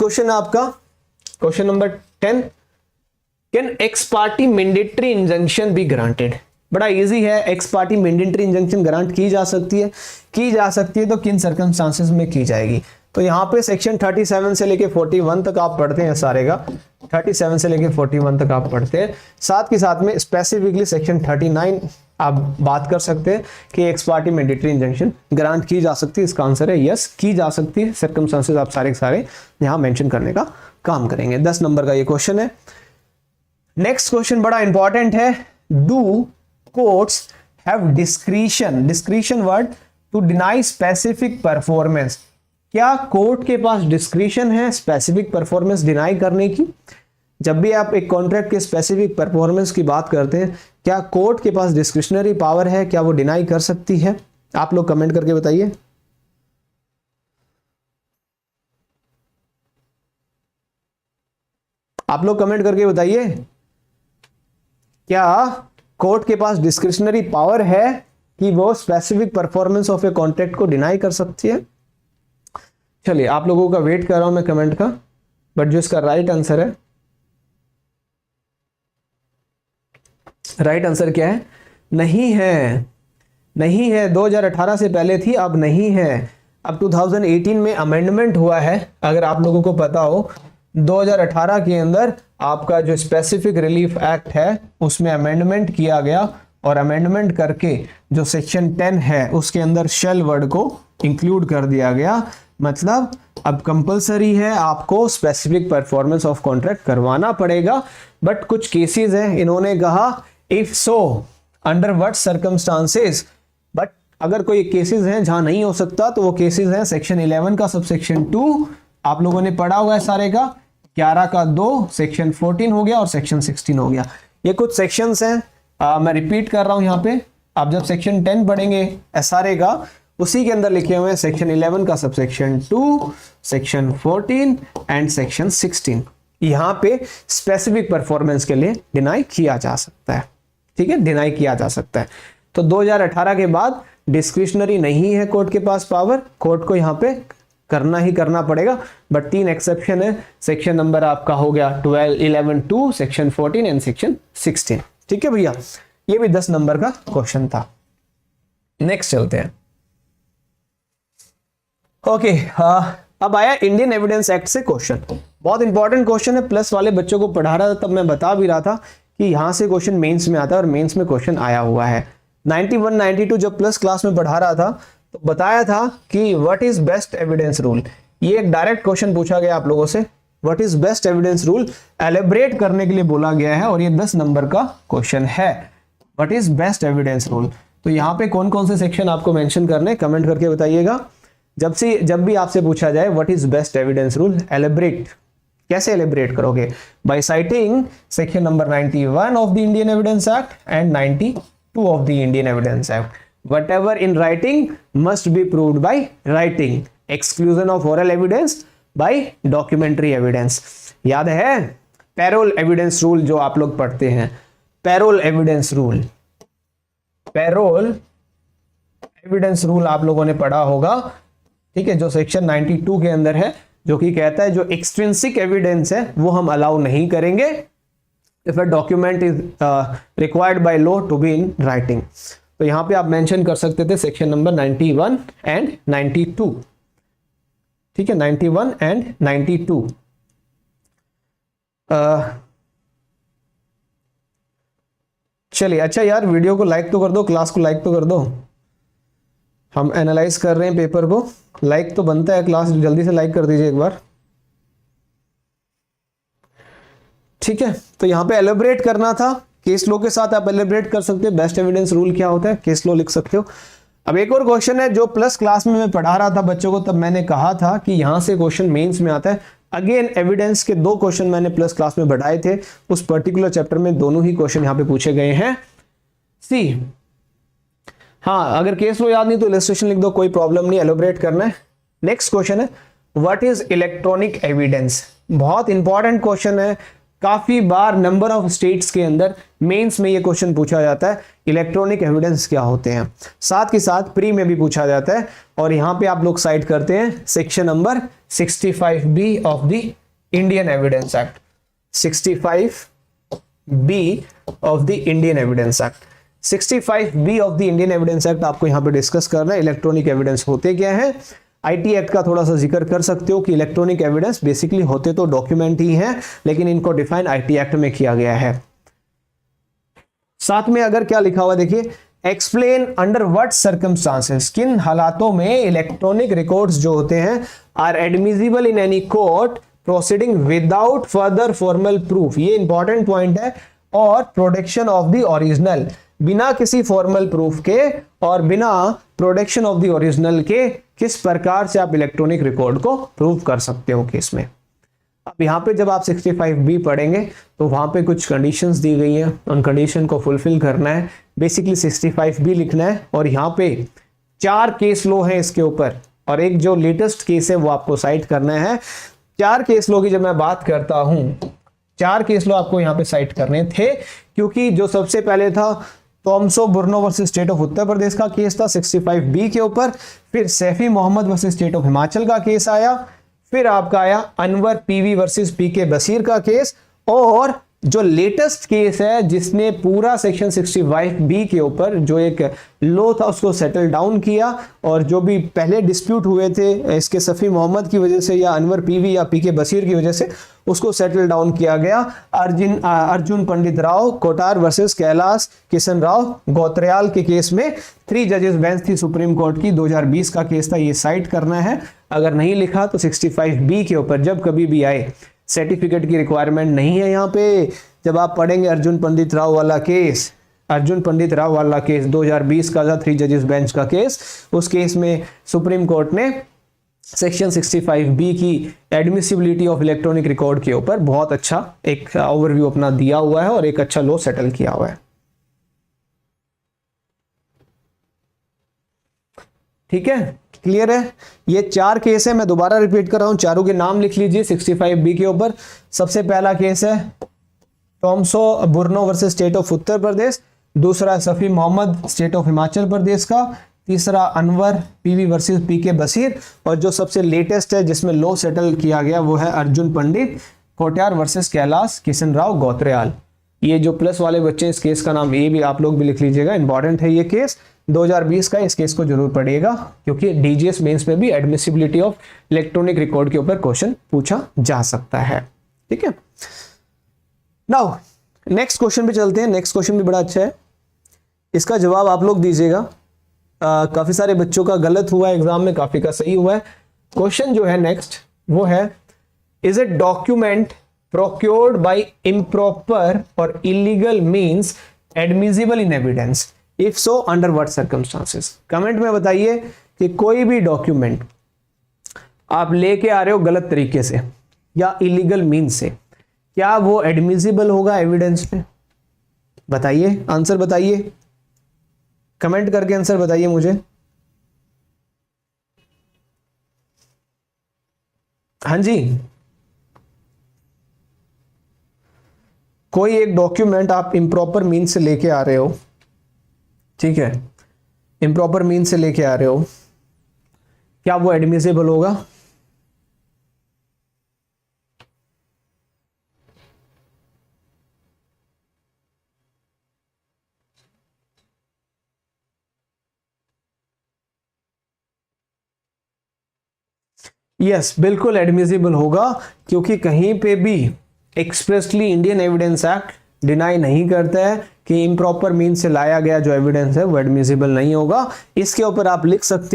Question है आपका question number 10, can x party mandatory injunction be granted. बड़ा easy है, x party mandatory injunction grant की जा सकती है तो किन सर्कमस्टांसेस में की जाएगी। तो यहाँ पे सेक्शन 37 से लेके 41 तक आप पढ़ते हैं सारे का, 37 से लेके 41 तक आप पढ़ते हैं, साथ के साथ में स्पेसिफिकली सेक्शन 39 आप बात कर सकते हैं कि x party mandatory injunction grant की जा सकती है। इसका आंसर है यस, की जा सकती है। सर्कमस्टांसेस आप सारे के सारे यहाँ मेंशन करने का काम करेंगे। 10 नंबर का ये क्वेश्चन है। नेक्स्ट क्वेश्चन बड़ा इंपॉर्टेंट है, do courts have discretion word to deny specific performance. क्या कोर्ट के पास डिस्क्रिशन है स्पेसिफिक परफॉर्मेंस डिनाई करने की? जब भी आप एक कॉन्ट्रैक्ट के स्पेसिफिक परफॉर्मेंस की बात करते हैं, क्या कोर्ट के पास डिस्क्रिशनरी पावर है, क्या वो डिनाई कर सकती है? आप लोग कमेंट करके बताइए। आप लोग कमेंट करके बताइए, क्या कोर्ट के पास डिस्क्रिशनरी पावर है कि वो specific performance of a contract को डिनाई कर सकती है? चलिए, आप लोगों का वेट कर रहा हूं मैं कमेंट का, बट जो इसका राइट आंसर है, राइट आंसर क्या है? नहीं है, नहीं है। 2018 से पहले थी, अब नहीं है। अब 2018 में अमेंडमेंट हुआ है। अगर आप लोगों को पता हो, 2018 के अंदर आपका जो स्पेसिफिक रिलीफ एक्ट है उसमें अमेंडमेंट किया गया, और अमेंडमेंट करके जो सेक्शन 10 है उसके अंदर शेल वर्ड को इंक्लूड कर दिया गया। मतलब अब कंपलसरी है आपको स्पेसिफिक परफॉर्मेंस ऑफ कॉन्ट्रैक्ट करवाना पड़ेगा। बट कुछ केसेस हैं, इन्होंने कहा if so under what circumstances, but अगर कोई केसेस हैं जहां नहीं हो सकता तो वो केसेस हैं सेक्शन 11 का सबसेक्शन 2, आप लोगों ने पढ़ा हुआ है सारे का, 11 का 2, सेक्शन 14 हो गया और सेक्शन 16 हो गया। ये कुछ सेक्शंस हैं, मैं रिपीट कर रहा हूं यहाँ पे। आप जब सेक्शन 10 पढ़ेंगे एसआरए का, उसी के अंदर लिखे हुए हैं सेक्शन 11 का सबसेक्शन 2, सेक्शन 14 एंड सेक्शन 16। यहाँ पे स्पेसिफिक परफॉर्मेंस के लिए डिनाई किया जा सकता है। ठीक है, डिनाई किया जा सकता है। तो 2018 के बाद डिस्क्रिशनरी नहीं है कोर्ट के पास पावर, कोर्ट को यहाँ पे करना ही करना पड़ेगा। बट 3 एक्सेप्शन है। सेक्शन नंबर आपका हो गया 12, 11, 2, सेक्शन 14 एंड सेक्शन 16। ठीक है भैया, ये भी 10 नंबर का क्वेश्चन था। नेक्स्ट चलते हैं। ओके, अब आया इंडियन एविडेंस एक्ट से क्वेश्चन। बहुत इंपॉर्टेंट क्वेश्चन है, प्लस वाले बच्चों को पढ़ा रहा था तब मैं बता भी रहा था कि यहां से क्वेश्चन मेंस में आता है, और मेंस में क्वेश्चन आया हुआ है। 91, 92 जब प्लस क्लास में पढ़ा रहा था तो बताया था कि what is best evidence rule. ये एक डायरेक्ट क्वेश्चन पूछा गया आप लोगों से, what is best evidence rule, एलिब्रेट करने के लिए बोला गया है, और ये 10 नंबर का क्वेश्चन है। What is best evidence rule, तो यहाँ पे कौन कौन से सेक्शन आपको मेंशन करने, कमेंट करके बताइएगा। जब भी आपसे पूछा जाए what is best evidence rule, elaborate कैसे एलिब्रेट करोगे? By citing section number 91 of the Indian evidence act and 92 of the Indian evidence act. Whatever in writing must be proved by writing. Exclusion of oral evidence by documentary evidence. याद है payroll evidence rule जो आप लोग पढ़ते हैं, parole evidence rule, parole evidence rule आप लोगों ने पढ़ा होगा। ठीक है, जो सेक्शन 92 के अंदर है, जो कि कहता है जो एक्सट्रिंसिक एविडेंस है वो हम अलाउ नहीं करेंगे if a document is required by law to be in writing। तो यहां पे आप मेंशन कर सकते थे सेक्शन नंबर 91 एंड 92। ठीक है, 91 एंड 92। चलिए, अच्छा यार वीडियो को लाइक तो कर दो, क्लास को लाइक तो कर दो। हम एनालाइज कर रहे हैं पेपर को, लाइक तो बनता है, क्लास जल्दी से लाइक कर दीजिए एक बार। ठीक है, तो यहां पे एलिब्रेट करना था, केस लॉ के साथ आप एलिब्रेट कर सकते हो। बेस्ट एविडेंस रूल क्या होता है, केस लॉ लिख सकते हो। अब एक और क्वेश्चन है जो प्लस क्लास में मैं पढ़ा रहा था बच्चों को, तब मैंने कहा था कि यहां से क्वेश्चन मेंस में आता है। अगेन एविडेंस के 2 क्वेश्चन मैंने प्लस क्लास में बढ़ाए थे, उस पर्टिकुलर चैप्टर में दोनों ही क्वेश्चन यहां पे पूछे गए हैं। सी, हाँ, अगर केस लॉ याद नहीं तो इलस्ट्रेशन लिख दो, कोई प्रॉब्लम नहीं, एलिब्रेट करना है। नेक्स्ट क्वेश्चन है व्हाट इज इलेक्ट्रॉनिक एविडेंस। बहुत इंपॉर्टेंट क्वेश्चन है, काफी बार नंबर ऑफ स्टेट्स के अंदर मेंस में ये क्वेश्चन पूछा जाता है, इलेक्ट्रॉनिक एविडेंस क्या होते हैं। साथ के साथ प्री में भी पूछा जाता है, और यहां पे आप लोग साइड करते हैं section number 65B of the Indian evidence act, 65B of the Indian evidence act. 65B of the Indian evidence act आपको यहां पे डिस्कस करना है। इलेक्ट्रॉनिक एविडेंस होते क्या है, आईटी एक्ट का थोड़ा सा जिक्र कर सकते हो कि इलेक्ट्रॉनिक एविडेंस बेसिकली होते तो डॉक्यूमेंट ही हैं, लेकिन इनको डिफाइन आईटी एक्ट में किया गया है। साथ में अगर क्या लिखा हुआ देखिए, एक्सप्लेन अंडर व्हाट सर्कमस्टांसेस, किन हालातों में इलेक्ट्रॉनिक रिकॉर्ड्स जो होते हैं are admissible in any court proceeding without further formal proof, ये इंपॉर्टेंट पॉइंट है, और प्रोटेक्शन ऑफ द ओरिजिनल, बिना किसी फॉर्मल प्रूफ के और बिना प्रोटेक्शन ऑफ द ओरिजिनल के किस प्रकार से आप इलेक्ट्रॉनिक रिकॉर्ड को प्रूव कर सकते हो केस में। अब यहाँ पे जब आप 65B पढ़ेंगे तो वहां पे कुछ कंडीशंस दी गई हैं, उन कंडीशन को फुलफिल करना है, बेसिकली 65B लिखना है, और यहाँ पे 4 केस लो हैं इसके ऊपर, और एक जो लेटेस्ट केस है वो आपको साइट करना है। 4 केस लो की जब मैं बात करता हूं, 4 केस लो आपको यहाँ पे साइट करने थे, क्योंकि जो सबसे पहले था Tomaso Bruno versus state of Uttar Pradesh का केस था 65B के ऊपर, फिर Saifi Mohammad versus state of Himachal का केस आया, फिर आपका आया Anvar PV versus PK Basheer का केस, और जो लेटेस्ट केस है जिसने पूरा सेक्शन 65B के ऊपर जो एक लो था उसको सेटल डाउन किया, और जो भी पहले डिस्प्यूट हुए थे इसके सफ़ी मोहम्मद की वजह से या अनवर पीवी या पीके बशीर की वजह से, उसको सेटल डाउन किया गया अर्जुन पंडित राव कोटार वर्सेस कैलाश किशन राव गौत्रेयाल के केस में। 3 जजेस बेंच थी सुप्रीम कोर्ट की, 2020 का केस था, ये साइट करना है। अगर नहीं लिखा तो 65B के ऊपर जब कभी भी आए, सर्टिफिकेट की रिक्वायरमेंट नहीं है यहाँ पे, जब आप पढ़ेंगे अर्जुन पंडित राव वाला केस, अर्जुन पंडित राव वाला केस 2020 का था, 3 जजेस बेंच का केस, उस केस में सुप्रीम कोर्ट ने सेक्शन 65B की एडमिसिबिलिटी ऑफ इलेक्ट्रॉनिक रिकॉर्ड के ऊपर बहुत अच्छा एक ओवरव्यू अपना दिया हुआ है और एक अच्छा लॉ सेटल किया हुआ है। ठीक है, क्लियर है। ये 4 केस है, मैं दोबारा रिपीट कर रहा हूं, चारों के नाम लिख लीजिए 65B के ऊपर। सबसे पहला केस है टॉम्सो Bruno versus state of Uttar प्रदेश, दूसरा सफ़ी मोहम्मद स्टेट ऑफ हिमाचल प्रदेश का, तीसरा Anwar PV versus PK Bashir, और जो सबसे लेटेस्ट है जिसमें लॉ सेटल किया गया वो है अर्जुन पंडित कोट्यार वर्सेस कैलाश किशन राव गौत्रेयाल। ये जो प्लस वाले बच्चे, इस केस का नाम ये भी आप लोग भी लिख लीजिएगा, इंपॉर्टेंट है ये केस, 2020 का, इस केस को जरूर पढ़िएगा क्योंकि डीजीएस मेंस में भी एडमिसिबिलिटी ऑफ इलेक्ट्रॉनिक रिकॉर्ड के ऊपर क्वेश्चन पूछा जा सकता है। ठीक है, नाउ नेक्स्ट क्वेश्चन पे चलते हैं। नेक्स्ट क्वेश्चन भी बड़ा अच्छा है, इसका जवाब आप लोग दीजिएगा। काफी सारे बच्चों का गलत हुआ है एग्जाम में, काफी का सही हुआ है। क्वेश्चन जो है नेक्स्ट वो है, is a document procured by improper और illegal means admissible in evidence, if so under what circumstances. Comment में बताइए कि कोई भी डॉक्यूमेंट आप लेके आ रहे हो गलत तरीके से या इलीगल मींस से, क्या वो एडमिसिबल होगा एविडेंस में? बताइए, आंसर बताइए, कमेंट करके आंसर बताइए मुझे। हाँ जी, कोई एक डॉक्यूमेंट आप इम्प्रॉपर मीन से लेके आ रहे हो, ठीक है, इम्प्रॉपर मीन से लेके आ रहे हो, क्या वो एडमिसिबल होगा? यस, बिल्कुल एडमिसिबल होगा, क्योंकि कहीं पे भी expressly Indian evidence act deny नहीं करता है कि इम्प्रॉपर मीन से लाया गया जो एविडेंस है वो एडमिसिबल नहीं होगा। इसके ऊपर आप लिख सकते हैं